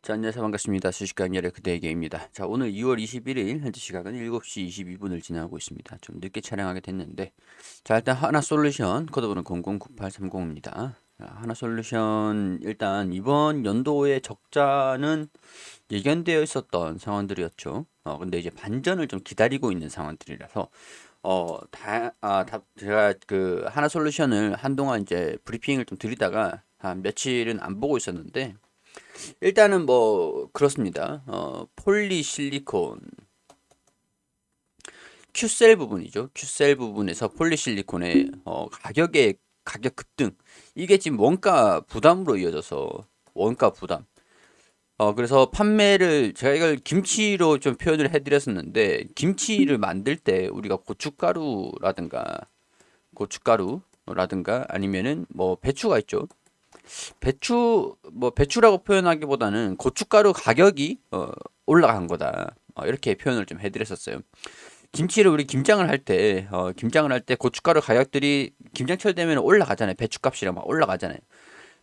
자, 안녕하세요. 반갑습니다. 수식강렬의 그대에게입니다. 자, 오늘 2월 21일 현재 시각은 7시 22분을 지나고 있습니다. 좀 늦게 촬영하게 됐는데, 자, 일단 하나솔루션 코드번호 009830입니다. 하나솔루션 일단 이번 연도의 적자는 예견되어 있었던 상황들이었죠. 근데 이제 반전을 좀 기다리고 있는 상황들이라서 제가 그 하나솔루션을 한동안 이제 브리핑을 좀 드리다가 한 며칠은 안 보고 있었는데 일단은 뭐 그렇습니다. 폴리실리콘 Q셀 부분이죠. Q셀 부분에서 폴리실리콘의 가격의 가격 급등, 이게 지금 원가 부담으로 이어져서 원가 부담. 그래서 판매를 제가 이걸 김치로 좀 표현을 해드렸었는데, 김치를 만들 때 우리가 고춧가루라든가 아니면은 뭐 배추가 있죠. 배추라고 표현하기보다는 고춧가루 가격이 올라간 거다. 이렇게 표현을 좀 해드렸었어요. 김치를 우리 김장을 할 때 고춧가루 가격들이 김장철 되면 올라가잖아요. 배추값이랑 막 올라가잖아요.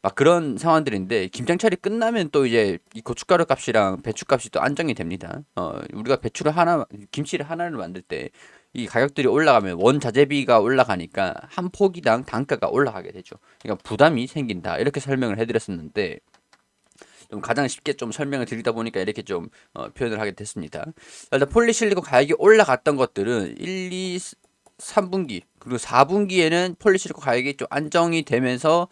막 그런 상황들인데, 김장철이 끝나면 또 이제 이 고춧가루 값이랑 배추값이 또 안정이 됩니다. 우리가 김치를 하나를 만들 때 이 가격들이 올라가면 원자재비가 올라가니까 한 포기당 단가가 올라가게 되죠. 그러니까 부담이 생긴다. 이렇게 설명을 해드렸었는데, 좀 가장 쉽게 좀 설명을 드리다 보니까 이렇게 좀 표현을 하게 됐습니다. 일단 폴리실리콘 가격이 올라갔던 것들은 1, 2, 3분기 그리고 4분기에는 폴리실리콘 가격이 좀 안정이 되면서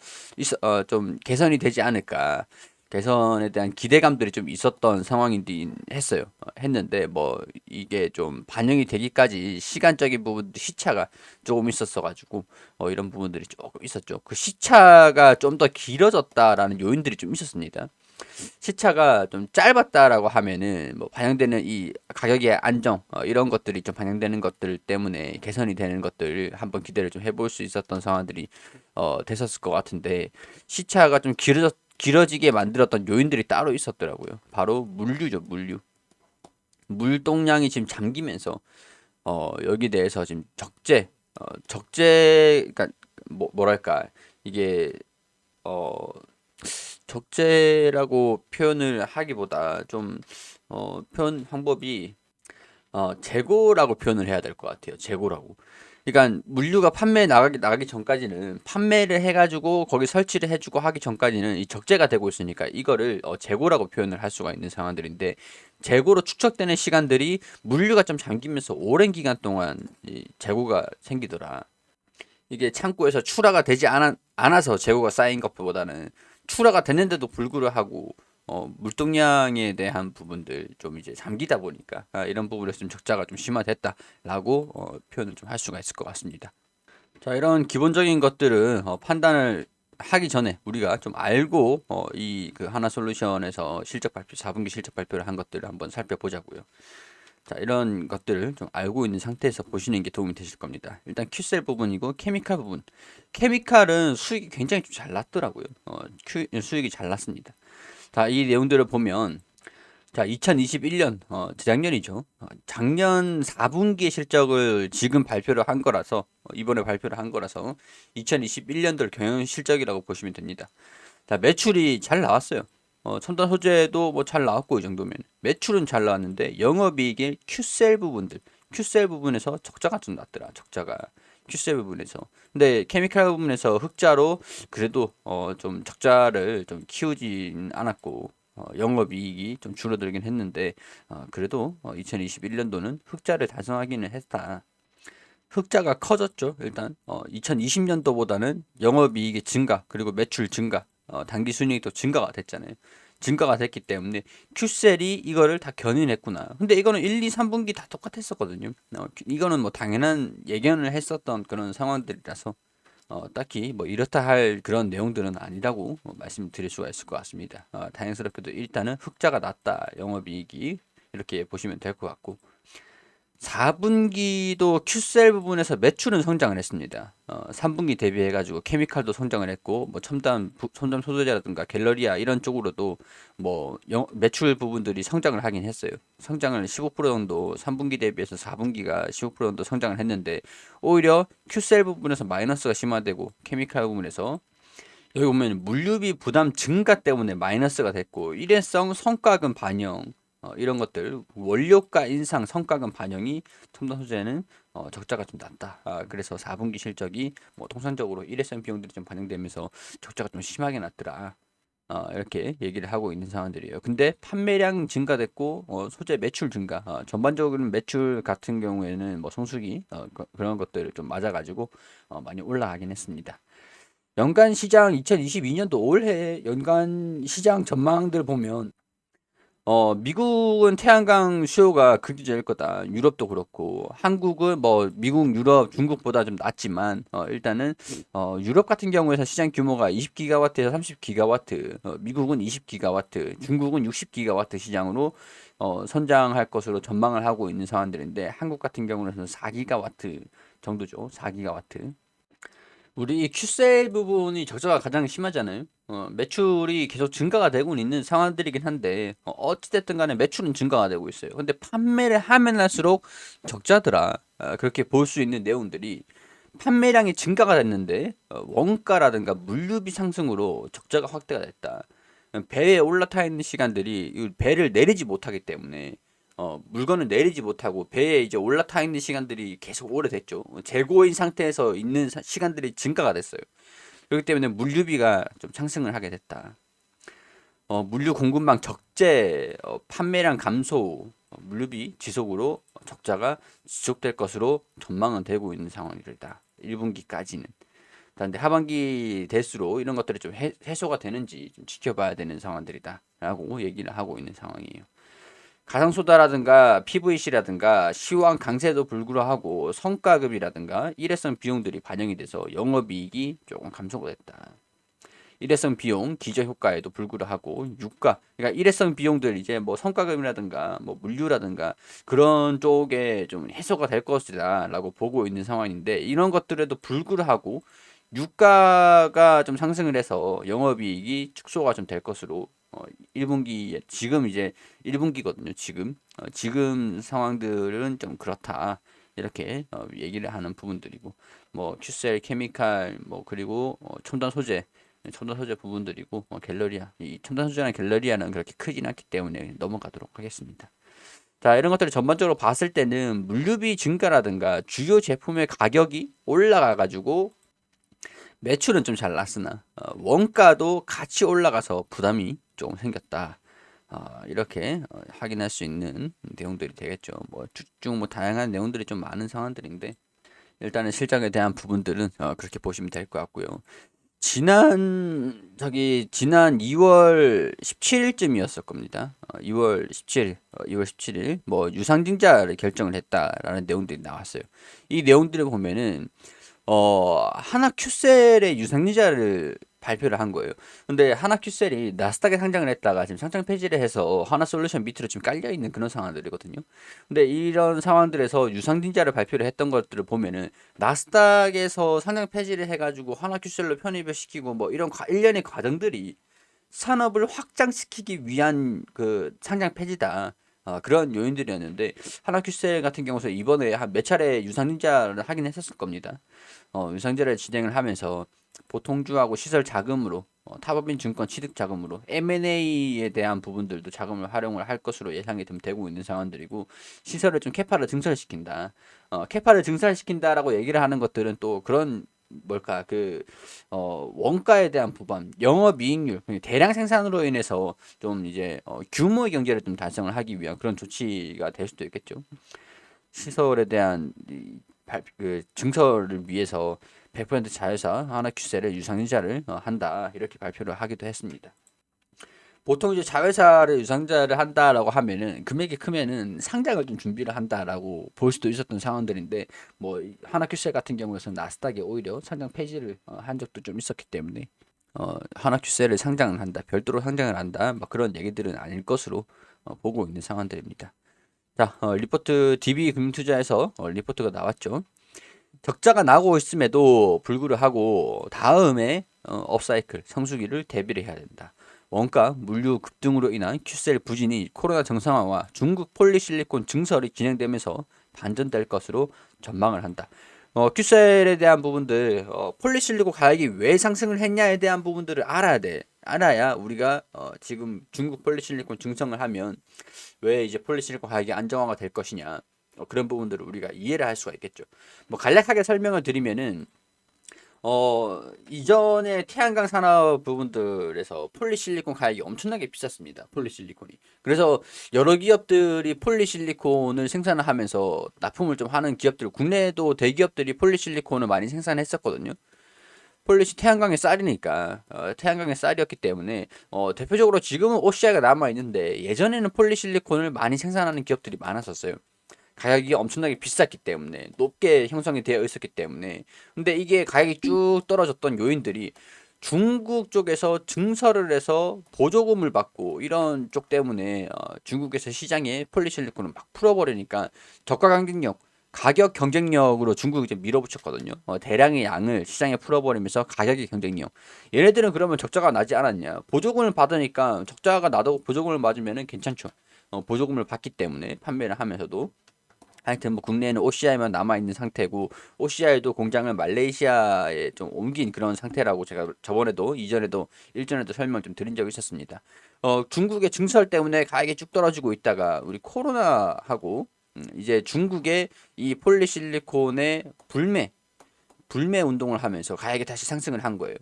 좀 개선이 되지 않을까. 개선에 대한 기대감들이 좀 있었던 상황이긴 했어요. 했는데 뭐 이게 좀 반영이 되기까지 시간적인 부분 시차가 조금 있었어가지고 이런 부분들이 조금 있었죠. 그 시차가 좀 더 길어졌다라는 요인들이 좀 있었습니다. 시차가 좀 짧았다라고 하면은 뭐 반영되는 이 가격의 안정, 이런 것들이 좀 반영되는 것들 때문에 개선이 되는 것들 한번 기대를 좀 해볼 수 있었던 상황들이 됐었을 것 같은데, 시차가 좀 길어지게 만들었던 요인들이 따로 있었더라고요. 바로 물류죠, 물류. 물동량이 지금 잠기면서 여기 대해서 지금 그러니까 뭐랄까, 이게 어 적재라고 표현을 하기보다 좀 표현 방법이 재고라고 표현을 해야 될 것 같아요. 재고라고. 그러니까 물류가 판매 나가기 전까지는, 판매를 해가지고 거기 설치를 해주고 하기 전까지는 이 적재가 되고 있으니까 이거를 재고라고 표현을 할 수가 있는 상황들인데, 재고로 축적되는 시간들이 물류가 좀 잠기면서 오랜 기간 동안 이 재고가 생기더라. 이게 창고에서 출하가 되지 않아서 재고가 쌓인 것보다는 출하가 됐는데도 불구하고 물동량에 대한 부분들 좀 이제 잠기다 보니까 이런 부분에서 좀 적자가 좀 심화됐다라고 표현을 좀 할 수가 있을 것 같습니다. 자, 이런 기본적인 것들은 판단을 하기 전에 우리가 좀 알고 이 그 하나솔루션에서 실적 발표, 4분기 실적 발표를 한 것들을 한번 살펴보자고요. 자, 이런 것들을 좀 알고 있는 상태에서 보시는 게 도움이 되실 겁니다. 일단 큐셀 부분이고 케미칼 부분. 케미칼은 수익이 굉장히 좀 잘 났더라고요. 수익이 잘 났습니다. 자, 이 내용들을 보면, 자, 2021년, 재작년이죠. 작년 4분기의 실적을 지금 발표를 한 거라서, 이번에 발표를 한 거라서 2021년도를 경영 실적이라고 보시면 됩니다. 자, 매출이 잘 나왔어요. 첨단 소재도 뭐 잘 나왔고, 이 정도면 매출은 잘 나왔는데 영업이익의 Q셀 부분에서 적자가 좀 났더라. 적자가 Q셀 부분에서. 근데 케미칼 부분에서 흑자로 그래도 좀 적자를 좀 키우진 않았고, 영업이익이 좀 줄어들긴 했는데, 그래도 2021년도는 흑자를 달성하기는 했다. 흑자가 커졌죠. 일단 2020년도보다는 영업이익의 증가, 그리고 매출 증가, 단기 순이익도 증가가 됐잖아요. 증가가 됐기 때문에 Q셀이 이거를 다 견인했구나. 근데 이거는 1, 2, 3분기 다 똑같았었거든요. 이거는 뭐 당연한 예견을 했었던 그런 상황들이라서 딱히 뭐 이렇다 할 그런 내용들은 아니라고 말씀드릴 수가 있을 것 같습니다. 다행스럽게도 일단은 흑자가 났다. 영업이익이 이렇게 보시면 될 것 같고, 4분기도 Q셀 부분에서 매출은 성장을 했습니다. 3분기 대비해가지고 케미칼도 성장을 했고, 뭐 첨단 소재라든가 갤러리아 이런 쪽으로도 뭐 매출 부분들이 성장을 하긴 했어요. 성장을 15% 정도, 3분기 대비해서 4분기가 15% 정도 성장을 했는데, 오히려 Q셀 부분에서 마이너스가 심화되고 케미칼 부분에서 여기 보면 물류비 부담 증가 때문에 마이너스가 됐고 일회성 성과금 반영 이런 것들 원료가 인상 성과금 반영이 첨단 소재는 적자가 좀 났다. 그래서 4분기 실적이 뭐 통상적으로 일회성 비용들이 좀 반영되면서 적자가 좀 심하게 났더라. 이렇게 얘기를 하고 있는 상황들이에요. 근데 판매량 증가됐고 소재 매출 증가, 전반적으로 매출 같은 경우에는 뭐 성수기 그런 것들을 좀 맞아가지고 많이 올라가긴 했습니다. 연간 시장 2022년도 올해 연간 시장 전망들 보면 미국은 태양광 수요가 극지일 거다. 유럽도 그렇고 한국은 뭐 미국, 유럽, 중국보다 좀 낮지만 일단은 유럽 같은 경우에서 시장 규모가 20기가와트에서 30기가와트, 미국은 20기가와트, 중국은 60기가와트 시장으로 선장할 것으로 전망을 하고 있는 상황들인데 한국 같은 경우는 4기가와트 정도죠. 4기가와트. 우리 이 큐셀 부분이 적자가 가장 심하잖아요. 매출이 계속 증가가 되고 있는 상황들이긴 한데 어찌됐든 간에 매출은 증가가 되고 있어요. 근데 판매를 하면 할수록 적자더라. 그렇게 볼 수 있는 내용들이 판매량이 증가가 됐는데 원가라든가 물류비 상승으로 적자가 확대가 됐다. 배에 올라타 있는 시간들이 이 배를 내리지 못하기 때문에 물건을 내리지 못하고 배에 이제 올라타 있는 시간들이 계속 오래됐죠. 재고인 상태에서 있는 시간들이 증가가 됐어요. 그렇기 때문에 물류비가 좀 상승을 하게 됐다. 물류 공급망 적재, 판매량 감소, 물류비 지속으로 적자가 지속될 것으로 전망은 되고 있는 상황이다. 1분기까지는. 그런데 하반기 될수록 이런 것들이 좀 해소가 되는지 좀 지켜봐야 되는 상황들이다. 라고 얘기를 하고 있는 상황이에요. 가상소다라든가 PVC라든가 시황 강세도 불구하고 성과급이라든가 일회성 비용들이 반영이 돼서 영업이익이 조금 감소가 됐다. 일회성 비용 기저 효과에도 불구하고 유가 그러니까 일회성 비용들 이제 뭐 성과금이라든가 뭐 물류라든가 그런 쪽에 좀 해소가 될 것이다라고 보고 있는 상황인데 이런 것들에도 불구하고 유가가 좀 상승을 해서 영업이익이 축소가 좀 될 것으로 1분기에 지금 이제 1분기거든요. 지금 상황들은 좀 그렇다. 이렇게 얘기를 하는 부분들이고 뭐 큐셀 케미칼 뭐 그리고 첨단 소재 부분들이고 갤러리아 이 첨단 소재나 갤러리아는 그렇게 크진 않기 때문에 넘어가도록 하겠습니다. 자, 이런 것들을 전반적으로 봤을 때는 물류비 증가라든가 주요 제품의 가격이 올라가 가지고 매출은 좀 잘 났으나 원가도 같이 올라가서 부담이 조금 생겼다. 이렇게 확인할 수 있는 내용들이 되겠죠. 뭐 쭉쭉 뭐 다양한 내용들이 좀 많은 상황들인데 일단은 실적에 대한 부분들은 그렇게 보시면 될 것 같고요. 지난 2월 17일쯤이었을 겁니다. 2월 17일, 2월 17일 뭐 유상증자를 결정을 했다라는 내용들이 나왔어요. 이 내용들을 보면은 하나 큐셀의 유상증자를 발표를 한 거예요. 근데 하나 큐셀이 나스닥에 상장을 했다가 지금 상장 폐지를 해서 하나 솔루션 밑으로 지금 깔려 있는 그런 상황들이거든요. 근데 이런 상황들에서 유상증자를 발표를 했던 것들을 보면은 나스닥에서 상장 폐지를 해가지고 하나 큐셀로 편입을 시키고 뭐 이런 일련의 과정들이 산업을 확장시키기 위한 그 상장 폐지다. 그런 요인들이었는데 하나큐셀 같은 경우서 이번에 한 몇 차례 유상증자를 하긴 했었을 겁니다. 유상증자를 진행을 하면서 보통주하고 시설 자금으로 타법인 증권 취득 자금으로 M&A에 대한 부분들도 자금을 활용을 할 것으로 예상이 좀 되고 있는 상황들이고 시설을 좀 캐파를 증설시킨다. 캐파를 증설시킨다라고 얘기를 하는 것들은 또 그런 뭘까 원가에 대한 부분, 영업이익률, 대량 생산으로 인해서 좀 이제 규모의 경제를 좀 달성을 하기 위한 그런 조치가 될 수도 있겠죠. 시설에 대한 증설을 위해서 100% 자회사 하나큐셀의 유상증자를 한다 이렇게 발표를 하기도 했습니다. 보통 이제 자회사를 유상증자를 한다라고 하면은 금액이 크면은 상장을 좀 준비를 한다라고 볼 수도 있었던 상황들인데 뭐 하나큐셀 같은 경우에서는 나스닥에 오히려 상장 폐지를 한 적도 좀 있었기 때문에 하나큐셀을 상장을 한다, 별도로 상장을 한다, 막 그런 얘기들은 아닐 것으로 보고 있는 상황들입니다. 자, 리포트 DB금융투자에서 리포트가 나왔죠. 적자가 나고 있음에도 불구하고 다음에 업사이클 성수기를 대비를 해야 된다. 원가, 물류 급등으로 인한 큐셀 부진이 코로나 정상화와 중국 폴리실리콘 증설이 진행되면서 반전될 것으로 전망을 한다. 큐셀에 대한 부분들, 폴리실리콘 가격이 왜 상승을 했냐에 대한 부분들을 알아야 돼. 알아야 우리가 지금 중국 폴리실리콘 증성을 하면 왜 이제 폴리실리콘 가격이 안정화가 될 것이냐. 그런 부분들을 우리가 이해를 할 수가 있겠죠. 뭐 간략하게 설명을 드리면은 이전에 태양광 산업 부분들에서 폴리실리콘 가격이 엄청나게 비쌌습니다. 폴리실리콘이. 그래서 여러 기업들이 폴리실리콘을 생산을 하면서 납품을 좀 하는 기업들, 국내에도 대기업들이 폴리실리콘을 많이 생산했었거든요. 태양광의 쌀이니까, 태양광의 쌀이었기 때문에, 대표적으로 지금은 OCI가 남아있는데, 예전에는 폴리실리콘을 많이 생산하는 기업들이 많았었어요. 가격이 엄청나게 비쌌기 때문에 높게 형성이 되어 있었기 때문에 근데 이게 가격이 쭉 떨어졌던 요인들이 중국 쪽에서 증설을 해서 보조금을 받고 이런 쪽 때문에 중국에서 시장에 폴리실리콘을 막 풀어버리니까 저가 경쟁력 가격 경쟁력으로 중국이 이제 밀어붙였거든요. 대량의 양을 시장에 풀어버리면서 가격의 경쟁력. 얘네들은 그러면 적자가 나지 않았냐? 보조금을 받으니까 적자가 나도 보조금을 맞으면은 괜찮죠. 보조금을 받기 때문에 판매를 하면서도 하여튼 뭐 국내에는 OCI만 남아 있는 상태고 OCI도 공장을 말레이시아에 좀 옮긴 그런 상태라고 제가 저번에도 이전에도 일전에도 설명 좀 드린 적이 있었습니다. 중국의 증설 때문에 가격이 쭉 떨어지고 있다가 우리 코로나하고 이제 중국의 이 폴리실리콘의 불매 운동을 하면서 가격이 다시 상승을 한 거예요.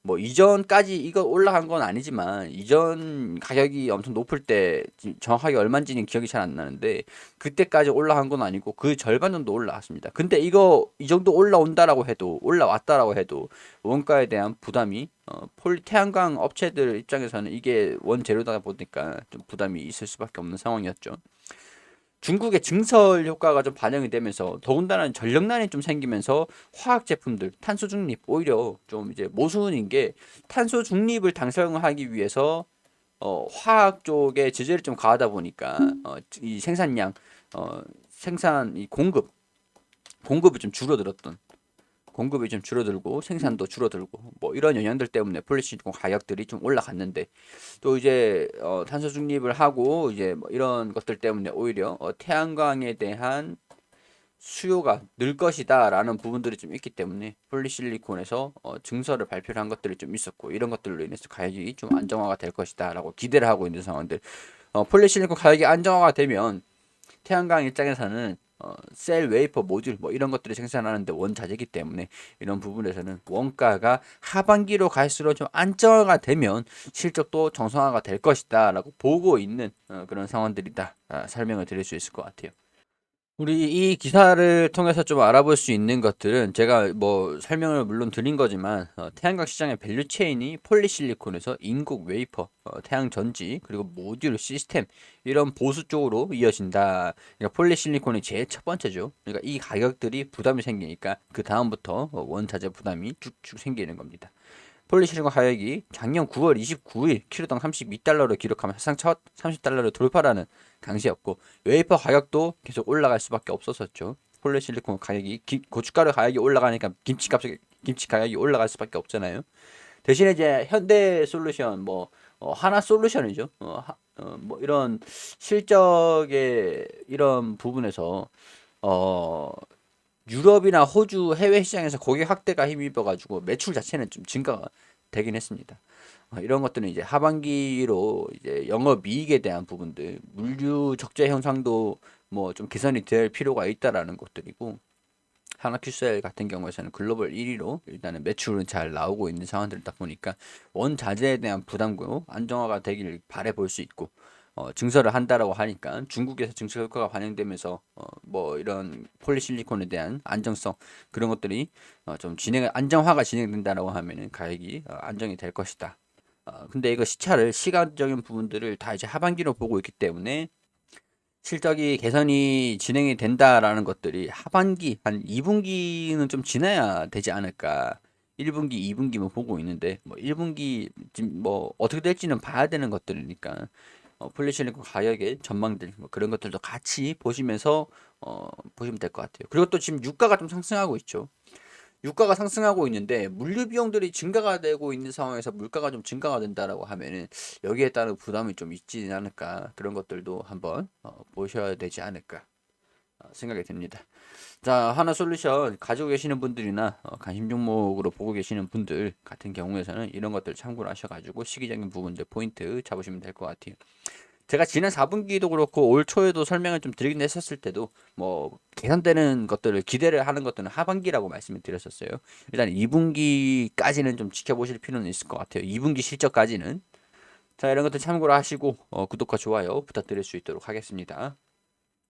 뭐 이전까지 이거 올라간 건 아니지만 이전 가격이 엄청 높을 때 정확하게 얼마인지는 기억이 잘 안 나는데 그때까지 올라간 건 아니고 그 절반 정도 올라왔습니다. 근데 이거 이 정도 올라온다라고 해도 올라왔다라고 해도 원가에 대한 부담이 태양광 업체들 입장에서는 이게 원재료다 보니까 좀 부담이 있을 수밖에 없는 상황이었죠. 중국의 증설 효과가 좀 반영이 되면서 더군다나 전력난이 좀 생기면서 화학 제품들 탄소 중립 오히려 좀 이제 모순인 게 탄소 중립을 달성하기 위해서 화학 쪽에 제재를 좀 가하다 보니까 이 생산량 생산 이 공급이 좀 줄어들었던 공급이 좀 줄어들고 생산도 줄어들고 뭐 이런 영향들 때문에 폴리시리콘 가격들이 좀 올라갔는데 또 이제 탄소 중립을 하고 이제 뭐 이런 것들 때문에 오히려 태양광에 대한 수요가 늘 것이다라는 부분들이 좀 있기 때문에 폴리실리콘에서 증설을 발표를 한 것들이 좀 있었고 이런 것들로 인해서 가격이 좀 안정화가 될 것이다라고 기대를 하고 있는 상황들. 폴리실리콘 가격이 안정화가 되면 태양광 입장에서는 셀, 웨이퍼, 모듈 뭐 이런 것들을 생산하는데 원자재이기 때문에 이런 부분에서는 원가가 하반기로 갈수록 좀 안정화가 되면 실적도 정상화가 될 것이다라고 보고 있는 그런 상황들이다 설명을 드릴 수 있을 것 같아요. 우리 이 기사를 통해서 좀 알아볼 수 있는 것들은 제가 뭐 설명을 물론 드린 거지만 태양광 시장의 밸류 체인이 폴리실리콘에서 인국 웨이퍼, 태양 전지 그리고 모듈 시스템 이런 보수 쪽으로 이어진다. 그러니까 폴리실리콘이 제일 첫 번째죠. 그러니까 이 가격들이 부담이 생기니까 그 다음부터 원자재 부담이 쭉쭉 생기는 겁니다. 폴리실리콘 가격이 작년 9월 29일 키로당 32달러를 기록하며 사상 첫 30달러를 돌파라는 강세였고 웨이퍼 가격도 계속 올라갈 수밖에 없었었죠. 폴리실리콘 가격이 고춧가루 가격이 올라가니까 김치 가격이 올라갈 수밖에 없잖아요. 대신에 이제 현대 솔루션 뭐 하나 솔루션이죠. 뭐 이런 실적의 이런 부분에서 어 유럽이나 호주 해외 시장에서 고객 확대가 힘입어 가지고 매출 자체는 좀 증가가 되긴 했습니다. 이런 것들은 이제 하반기로 이제 영업 이익에 대한 부분들, 물류 적재 현상도 뭐 좀 개선이 될 필요가 있다라는 것들이고 하나큐셀 같은 경우에는 글로벌 1위로 일단은 매출은 잘 나오고 있는 상황들이다 보니까 원자재에 대한 부담도 안정화가 되기를 바래 볼 수 있고 증설을 한다라고 하니까 중국에서 증설 효과가 반영되면서 뭐 이런 폴리실리콘에 대한 안정성 그런 것들이 좀 안정화가 진행된다라고 하면은 가격이 안정이 될 것이다. 근데 이거 시간적인 부분들을 다 이제 하반기로 보고 있기 때문에 실적이 개선이 진행이 된다라는 것들이 하반기 한 2분기는 좀 지나야 되지 않을까. 1분기, 2분기만 보고 있는데 뭐 1분기 지금 뭐 어떻게 될지는 봐야 되는 것들이니까 폴리실리콘 가격의 전망들 뭐 그런 것들도 같이 보시면서 보시면 될 것 같아요. 그리고 또 지금 유가가 좀 상승하고 있죠. 유가가 상승하고 있는데 물류 비용들이 증가가 되고 있는 상황에서 물가가 좀 증가가 된다라고 하면은 여기에 따른 부담이 좀 있지 않을까 그런 것들도 한번 보셔야 되지 않을까 생각이 듭니다. 자, 하나솔루션 가지고 계시는 분들이나 관심 종목으로 보고 계시는 분들 같은 경우에서는 이런 것들 참고를 하셔가지고 시기적인 부분들 포인트 잡으시면 될 것 같아요. 제가 지난 4분기도 그렇고 올 초에도 설명을 좀 드리긴 했었을 때도 뭐 개선되는 것들을 기대를 하는 것들은 하반기라고 말씀을 드렸었어요. 일단 2분기까지는 좀 지켜보실 필요는 있을 것 같아요. 2분기 실적까지는. 자, 이런 것들 참고를 하시고 구독과 좋아요 부탁드릴 수 있도록 하겠습니다.